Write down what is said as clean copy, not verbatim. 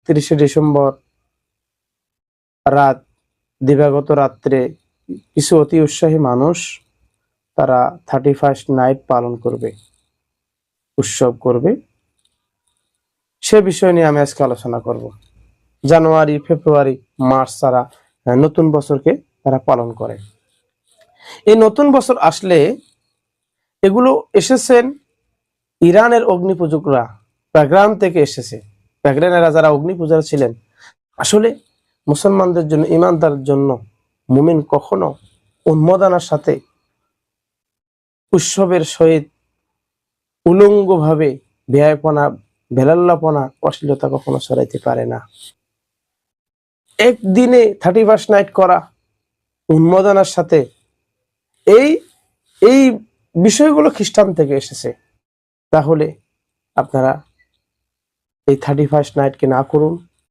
31শে December রাত দিবাগত রাত্রে কিছু অতি উৎসাহী মানুষ তারা 31st নাইট পালন করবে, উৎসব করবে। সে বিষয় নিয়ে আমি আজকে আলোচনা করব। জানুয়ারি, ফেব্রুয়ারি, মার্চ তারা নতুন বছরকে তারা পালন করে। এই নতুন বছর আসলে এগুলো এসেছেন ইরানের অগ্নি পূজকরা, প্যাগ্রান থেকে এসেছে। প্যাগ্রানেরা যারা অগ্নি পূজার ছিলেন, আসলে মুসলমানদের জন্য, ইমানদারের জন্য মুমিন কখনো উন্মাদনার সাথে উৎসবের সহিত উলঙ্গভাবে বেহায়াপনা, বেলাল্লাপনা, অশ্লীলতা কখনো ছড়াইতে পারে না। একদিনে 31st নাইট করা উন্মাদনার সাথে, এই এই বিষয়গুলো খ্রিস্টান থেকে এসেছে। তাহলে আপনারা এই 31st নাইটকে না করুন,